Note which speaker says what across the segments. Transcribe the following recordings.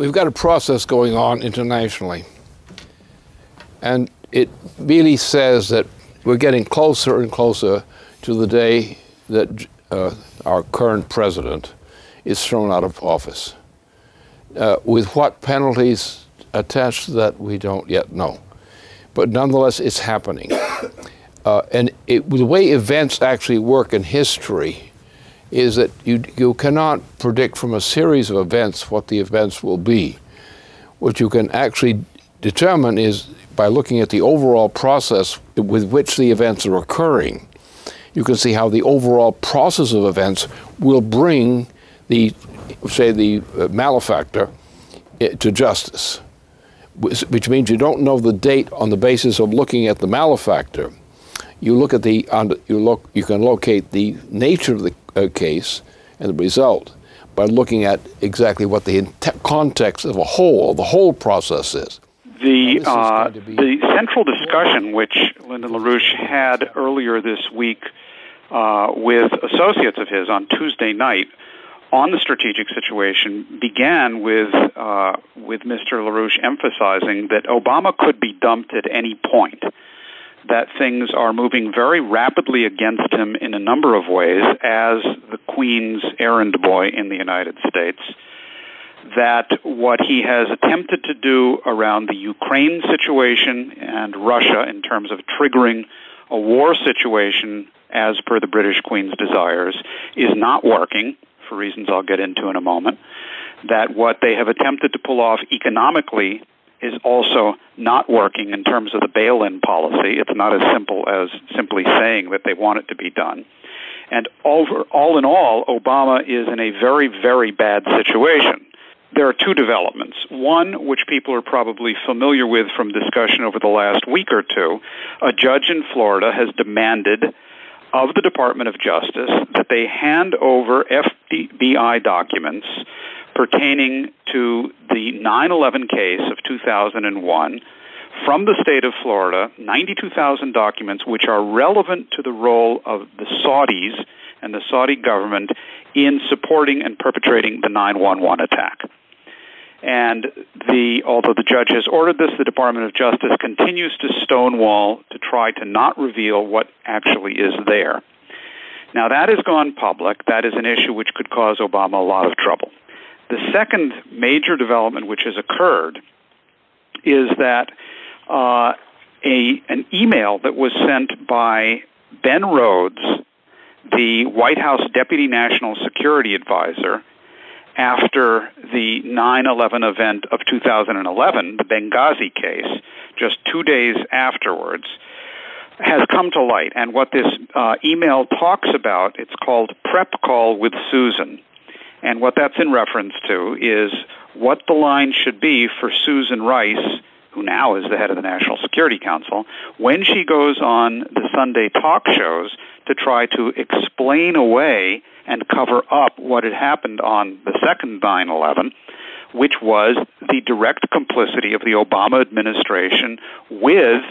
Speaker 1: we've got a process going on internationally, and it really says that we're getting closer and closer to the day that our current president is thrown out of office. With what penalties attached to that, we don't yet know. But nonetheless, it's happening. And the way events actually work in history is that you cannot predict from a series of events what the events will be. What you can actually determine is by looking at the overall process with which the events are occurring. You can see how the overall process of events will bring the malefactor to justice, which means you don't know the date on the basis of looking at the malefactor. You look at you can locate the nature of the case and the result by looking at exactly what the context of the whole process is.
Speaker 2: The central discussion which Lyndon LaRouche had earlier this week with associates of his on Tuesday night on the strategic situation began with Mr. LaRouche emphasizing that Obama could be dumped at any point, that things are moving very rapidly against him in a number of ways as the Queen's errand boy in the United States, that what he has attempted to do around the Ukraine situation and Russia in terms of triggering a war situation as per the British Queen's desires is not working, for reasons I'll get into in a moment, that what they have attempted to pull off economically is also not working in terms of the bail-in policy. It's not as simple as simply saying that they want it to be done. And all in all, Obama is in a very, very bad situation. There are two developments. One, which people are probably familiar with from discussion over the last week or two, a judge in Florida has demanded of the Department of Justice that they hand over FBI documents pertaining to the 9/11 case of 2001 from the state of Florida, 92,000 documents which are relevant to the role of the Saudis and the Saudi government in supporting and perpetrating the 9/11 attack. And although the judge has ordered this, the Department of Justice continues to stonewall to try to not reveal what actually is there. Now, that has gone public. That is an issue which could cause Obama a lot of trouble. The second major development which has occurred is that an email that was sent by Ben Rhodes, the White House Deputy National Security Advisor, after the 9/11 event of 2011, the Benghazi case, just 2 days afterwards, has come to light. And what this email talks about, it's called Prep Call with Susan. And what that's in reference to is what the line should be for Susan Rice, who now is the head of the National Security Council, when she goes on the Sunday talk shows to try to explain away and cover up what had happened on the second 9/11, which was the direct complicity of the Obama administration with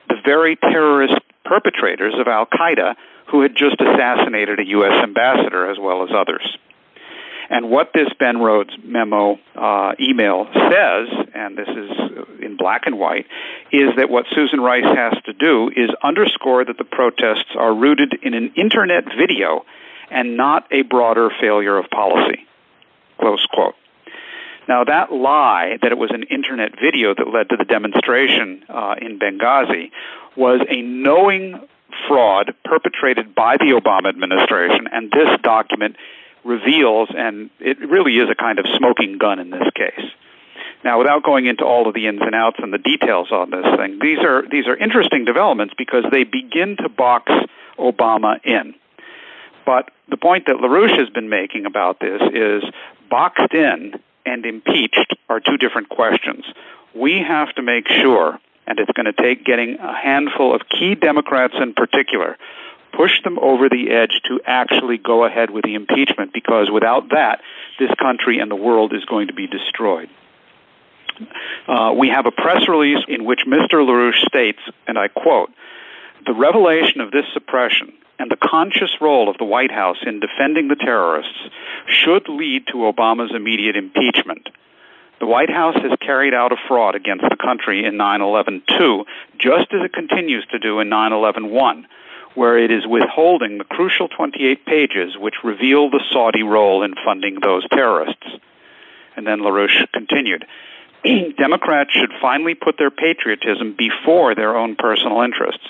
Speaker 2: the very terrorist perpetrators of al-Qaeda who had just assassinated a U.S. ambassador as well as others. And what this Ben Rhodes memo email says, and this is in black and white, is that what Susan Rice has to do is underscore that the protests are rooted in an Internet video and not a broader failure of policy, close quote. Now, that lie that it was an Internet video that led to the demonstration in Benghazi was a knowing fraud perpetrated by the Obama administration, and this document reveals, and it really is a kind of smoking gun in this case. Now, without going into all of the ins and outs and the details on this thing, these are interesting developments because they begin to box Obama in. But the point that LaRouche has been making about this is boxed in and impeached are two different questions. We have to make sure, and it's going to take getting a handful of key Democrats in particular, push them over the edge to actually go ahead with the impeachment, because without that, this country and the world is going to be destroyed. We have a press release in which Mr. LaRouche states, and I quote, "The revelation of this suppression and the conscious role of the White House in defending the terrorists should lead to Obama's immediate impeachment. The White House has carried out a fraud against the country in 9/11-2, just as it continues to do in 9/11-1, where it is withholding the crucial 28 pages which reveal the Saudi role in funding those terrorists. And then LaRouche continued, Democrats should finally put their patriotism before their own personal interests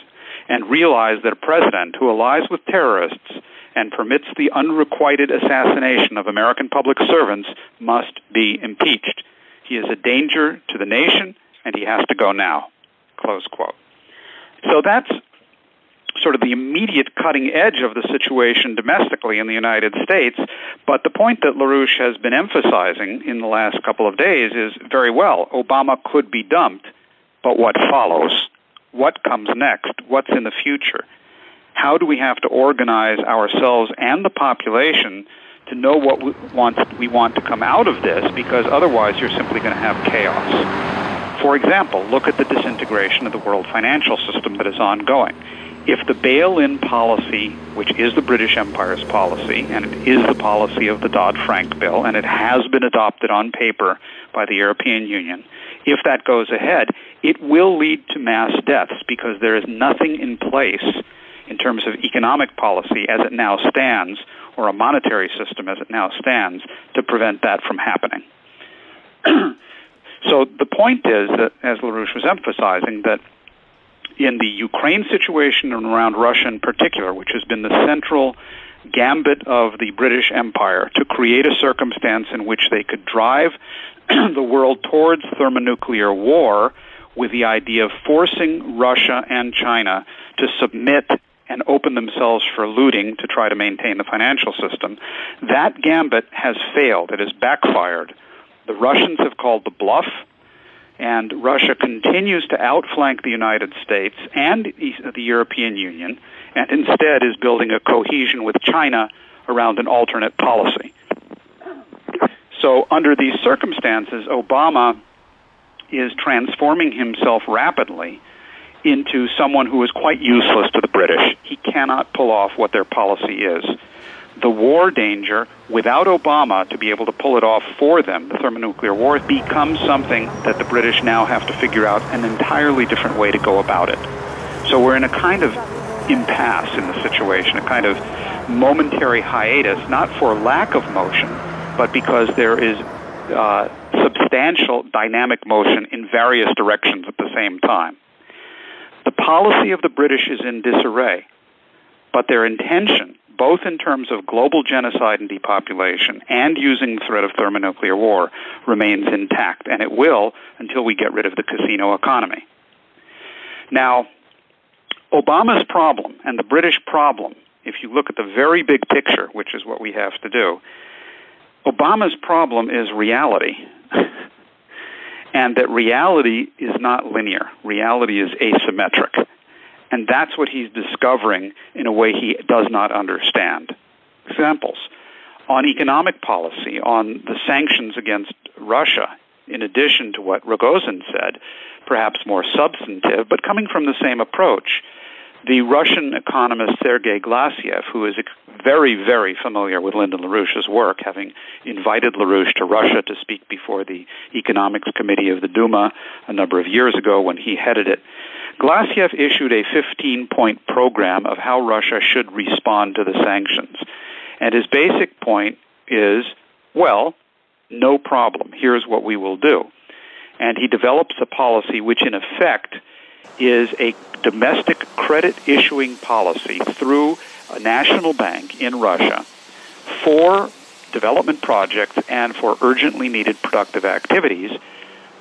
Speaker 2: and realize that a president who allies with terrorists and permits the unrequited assassination of American public servants must be impeached. He is a danger to the nation, and he has to go now. Close quote. So that's sort of the immediate cutting edge of the situation domestically in the United States. But the point that LaRouche has been emphasizing in the last couple of days is very well, Obama could be dumped, but what follows? What comes next? What's in the future? How do we have to organize ourselves and the population to know what we want to come out of this, because otherwise you're simply going to have chaos. For example, look at the disintegration of the world financial system that is ongoing. If the bail-in policy, which is the British Empire's policy, and it is the policy of the Dodd-Frank bill, and it has been adopted on paper by the European Union, if that goes ahead, it will lead to mass deaths because there is nothing in place in terms of economic policy as it now stands, or a monetary system as it now stands, to prevent that from happening. So the point is that, as LaRouche was emphasizing, that in the Ukraine situation and around Russia in particular, which has been the central gambit of the British Empire to create a circumstance in which they could drive the world towards thermonuclear war with the idea of forcing Russia and China to submit and open themselves for looting to try to maintain the financial system, that gambit has failed. It has backfired. The Russians have called the bluff, and Russia continues to outflank the United States and the European Union, and instead is building a cohesion with China around an alternate policy. So under these circumstances, Obama is transforming himself rapidly into someone who is quite useless to the British. He cannot pull off what their policy is. The war danger, without Obama to be able to pull it off for them, the thermonuclear war, becomes something that the British now have to figure out an entirely different way to go about it. So we're in a kind of impasse in the situation, a kind of momentary hiatus, not for lack of motion, but because there is substantial dynamic motion in various directions at the same time. The policy of the British is in disarray, but their intention, both in terms of global genocide and depopulation and using the threat of thermonuclear war, remains intact, and it will until we get rid of the casino economy. Now, Obama's problem and the British problem, if you look at the very big picture, which is what we have to do, Obama's problem is reality. And that reality is not linear. Reality is asymmetric. And that's what he's discovering in a way he does not understand. Examples. On economic policy, on the sanctions against Russia, in addition to what Rogozin said, perhaps more substantive, but coming from the same approach, the Russian economist Sergei Glassiev, who is very, very familiar with Lyndon LaRouche's work, having invited LaRouche to Russia to speak before the Economics Committee of the Duma a number of years ago when he headed it, Glassiev issued a 15-point program of how Russia should respond to the sanctions. And his basic point is, well, no problem. Here's what we will do. And he develops a policy which, in effect, is a domestic credit issuing policy through a national bank in Russia for development projects and for urgently needed productive activities.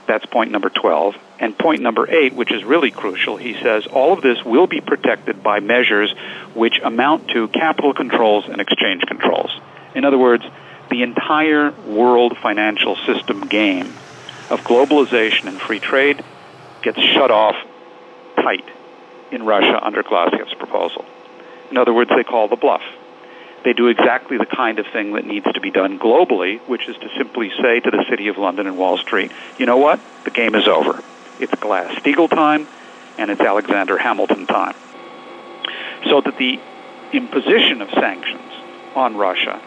Speaker 2: That's point number 12. And point number 8, which is really crucial, he says all of this will be protected by measures which amount to capital controls and exchange controls. In other words, the entire world financial system game of globalization and free trade gets shut off tight in Russia under Glassiev's proposal. In other words, they call the bluff. They do exactly the kind of thing that needs to be done globally, which is to simply say to the City of London and Wall Street, you know what? The game is over. It's Glass-Steagall time, and it's Alexander Hamilton time. So that the imposition of sanctions on Russia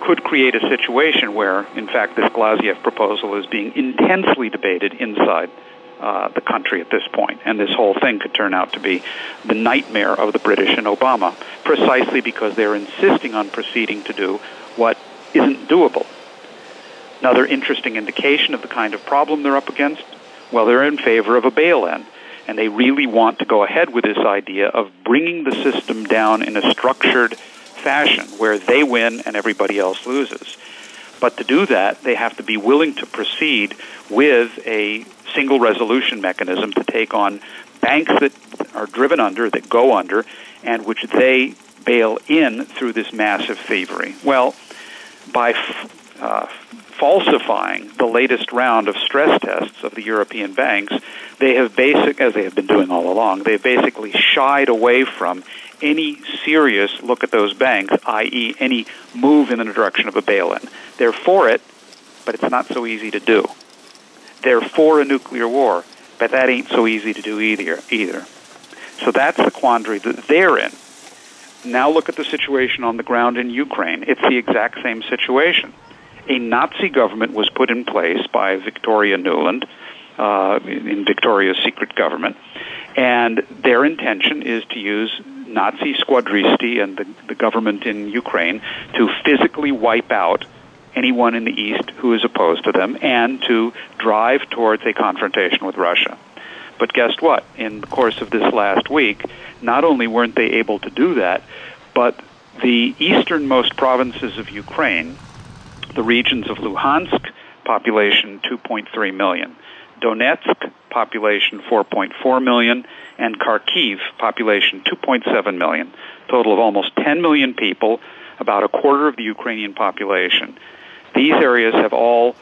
Speaker 2: could create a situation where, in fact, this Glaziev proposal is being intensely debated inside the country at this point, and this whole thing could turn out to be the nightmare of the British and Obama, precisely because they're insisting on proceeding to do what isn't doable. Another interesting indication of the kind of problem they're up against, well, they're in favor of a bail-in, and they really want to go ahead with this idea of bringing the system down in a structured fashion where they win and everybody else loses. But to do that, they have to be willing to proceed with a single resolution mechanism to take on banks that are driven under, that go under, and which they bail in through this massive thievery. Well, by falsifying the latest round of stress tests of the European banks, they have as they have been doing all along, they've basically shied away from any serious look at those banks, i.e. any move in the direction of a bail-in. They're for it, but it's not so easy to do. They're for a nuclear war, but that ain't so easy to do either. So that's the quandary that they're in. Now look at the situation on the ground in Ukraine. It's the exact same situation. A Nazi government was put in place by Victoria Nuland in Victoria's secret government, and their intention is to use Nazi squadristi and the government in Ukraine to physically wipe out anyone in the East who is opposed to them and to drive towards a confrontation with Russia. But guess what? In the course of this last week, not only weren't they able to do that, but the easternmost provinces of Ukraine, the regions of Luhansk, population 2.3 million, Donetsk, population 4.4 million, and Kharkiv, population 2.7 million, total of almost 10 million people, about a quarter of the Ukrainian population. These areas have all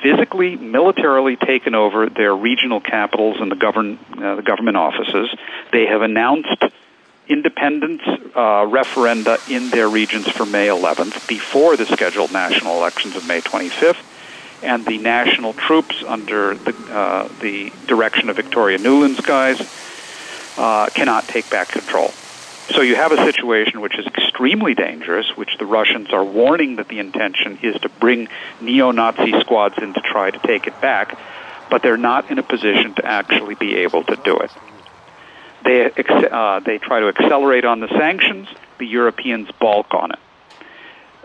Speaker 2: physically, militarily taken over their regional capitals and the government offices. They have announced independence referenda in their regions for May 11th, before the scheduled national elections of May 25th, and the national troops under the direction of Victoria Nuland's guys cannot take back control. So you have a situation which is extremely dangerous, which the Russians are warning that the intention is to bring neo-Nazi squads in to try to take it back, but they're not in a position to actually be able to do it. They try to accelerate on the sanctions. The Europeans balk on it.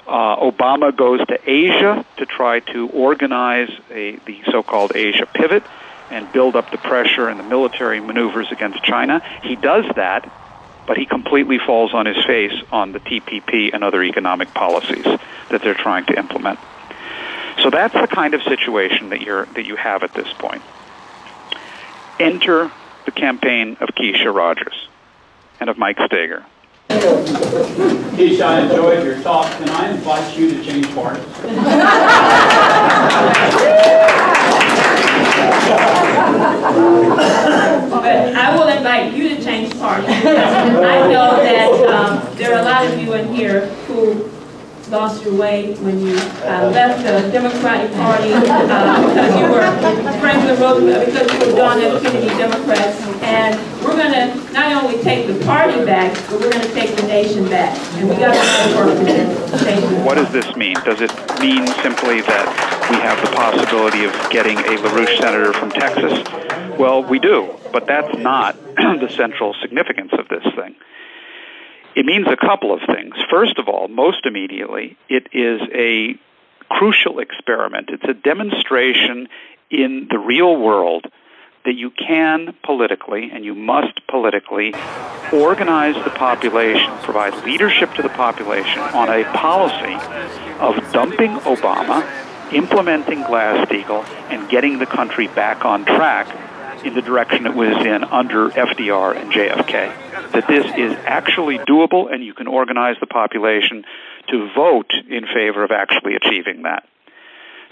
Speaker 2: Obama goes to Asia to try to organize the so-called Asia pivot and build up the pressure and the military maneuvers against China. He does that, but he completely falls on his face on the TPP and other economic policies that they're trying to implement. So that's the kind of situation that you have at this point. Enter the campaign of Keisha Rogers and of Mike Steger.
Speaker 3: Keisha, I enjoyed your talk. Can I invite you to change parties?
Speaker 4: But I will invite you to change parties. I know that there are a lot of you in here who lost your way when you left the Democratic Party because you were Franklin Roosevelt, because you were John F. Kennedy Democrats. And we're going to not only take the party back, but we're going to take the nation back. And we got to work with it.
Speaker 2: What does this mean? Does it mean simply that we have the possibility of getting a LaRouche senator from Texas? Well, we do, but that's not the central significance of this thing. It means a couple of things. First of all, most immediately, it is a crucial experiment. It's a demonstration in the real world that you can politically, and you must politically, organize the population, provide leadership to the population on a policy of dumping Obama, implementing Glass-Steagall, and getting the country back on track in the direction it was in under FDR and JFK. That this is actually doable, and you can organize the population to vote in favor of actually achieving that.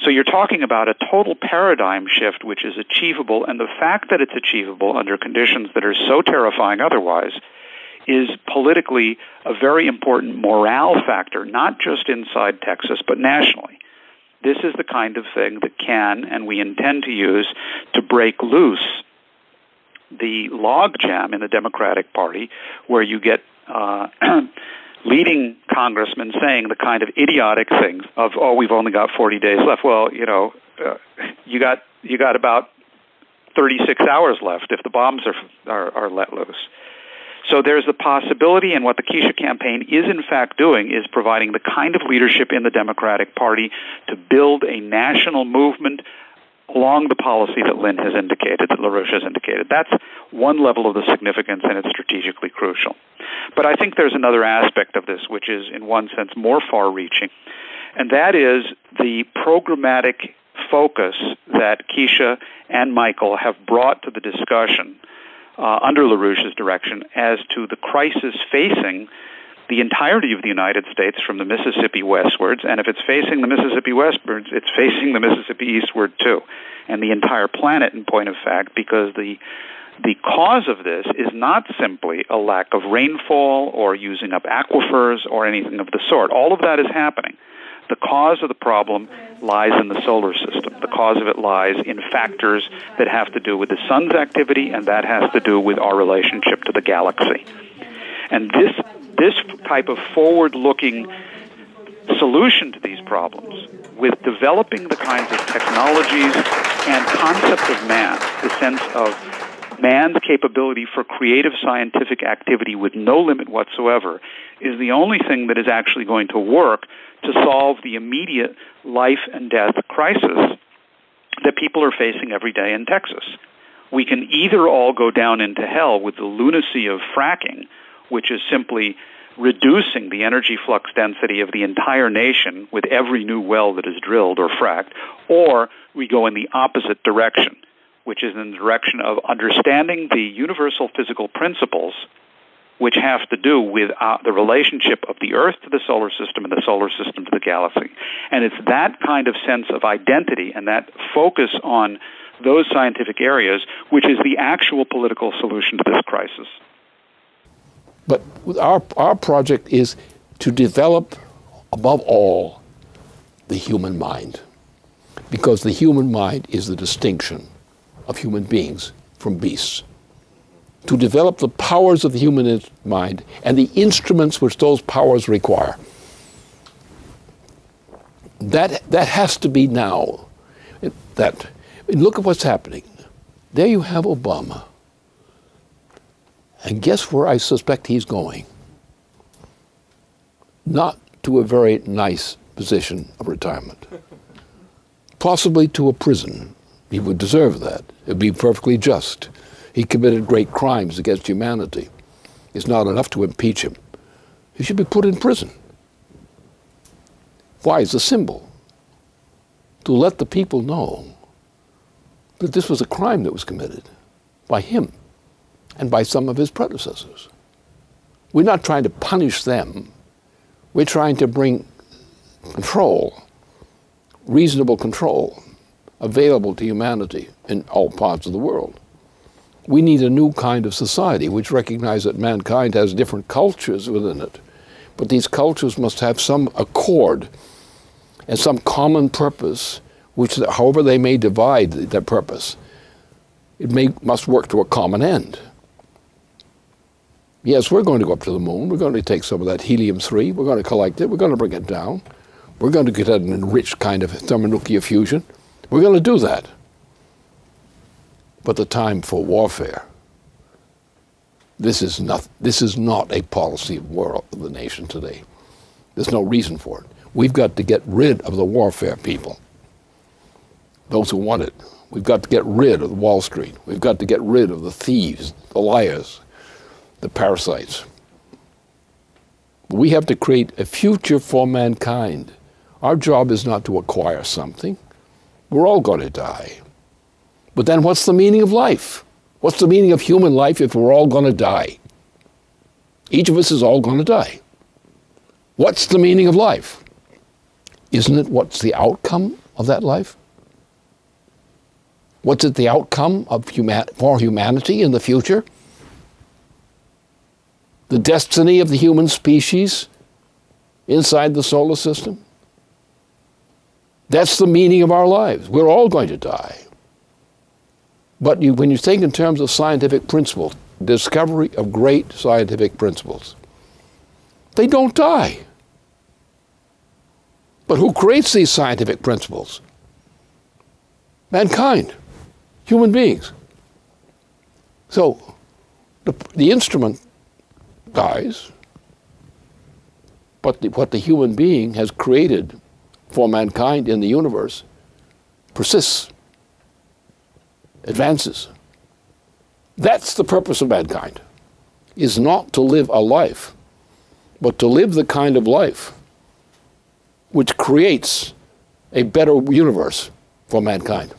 Speaker 2: So you're talking about a total paradigm shift which is achievable, and the fact that it's achievable under conditions that are so terrifying otherwise is politically a very important morale factor, not just inside Texas, but nationally. This is the kind of thing that can, and we intend to use, to break loose the logjam in the Democratic Party, where you get leading congressmen saying the kind of idiotic things of, oh, we've only got 40 days left. Well, you know, you got about 36 hours left if the bombs are let loose. So there's the possibility, and what the Keisha campaign is in fact doing is providing the kind of leadership in the Democratic Party to build a national movement along the policy that Lynn has indicated, that LaRouche has indicated. That's one level of the significance, and it's strategically crucial. But I think there's another aspect of this, which is in one sense more far-reaching, and that is the programmatic focus that Keisha and Michael have brought to the discussion under LaRouche's direction as to the crisis facing the entirety of the United States from the Mississippi westwards, and if it's facing the Mississippi westwards, it's facing the Mississippi eastward too, and the entire planet in point of fact, because the cause of this is not simply a lack of rainfall or using up aquifers or anything of the sort. All of that is happening. The cause of the problem lies in the solar system. The cause of it lies in factors that have to do with the sun's activity, and that has to do with our relationship to the galaxy. And this type of forward-looking solution to these problems, with developing the kinds of technologies and concept of man, the sense of man's capability for creative scientific activity with no limit whatsoever, is the only thing that is actually going to work to solve the immediate life and death crisis that people are facing every day in Texas. We can either all go down into hell with the lunacy of fracking, which is simply reducing the energy flux density of the entire nation with every new well that is drilled or fracked, or we go in the opposite direction, which is in the direction of understanding the universal physical principles which have to do with the relationship of the Earth to the solar system and the solar system to the galaxy. And it's that kind of sense of identity and that focus on those scientific areas which is the actual political solution to this crisis.
Speaker 1: But our project is to develop, above all, the human mind, because the human mind is the distinction of human beings from beasts. To develop the powers of the human mind and the instruments which those powers require. That has to be now. Look at what's happening. There you have Obama. And guess where I suspect he's going? Not to a very nice position of retirement. Possibly to a prison. He would deserve that. It would be perfectly just. He committed great crimes against humanity. It's not enough to impeach him. He should be put in prison. Why? It's a symbol. To let the people know that this was a crime that was committed by him and by some of his predecessors. We're not trying to punish them. We're trying to bring control, reasonable control, available to humanity in all parts of the world. We need a new kind of society which recognizes that mankind has different cultures within it, but these cultures must have some accord and some common purpose, which, however they may divide their purpose, must work to a common end. Yes, we're going to go up to the moon. We're going to take some of that helium-3. We're going to collect it. We're going to bring it down. We're going to get an enriched kind of thermonuclear fusion. We're going to do that. But the time for warfare, this is not a policy of the nation today. There's no reason for it. We've got to get rid of the warfare people, those who want it. We've got to get rid of Wall Street. We've got to get rid of the thieves, the liars, the parasites. We have to create a future for mankind. Our job is not to acquire something. We're all going to die. But then what's the meaning of life? What's the meaning of human life if we're all going to die? Each of us is all going to die. What's the meaning of life? Isn't it what's the outcome of that life? What's it the outcome of for humanity in the future? The destiny of the human species inside the solar system? That's the meaning of our lives. We're all going to die. But when you think in terms of scientific principles, discovery of great scientific principles, They don't die. But who creates these scientific principles? Mankind, human beings. So the instrument dies, but what the human being has created for mankind in the universe persists, advances. That's the purpose of mankind, is not to live a life, but to live the kind of life which creates a better universe for mankind.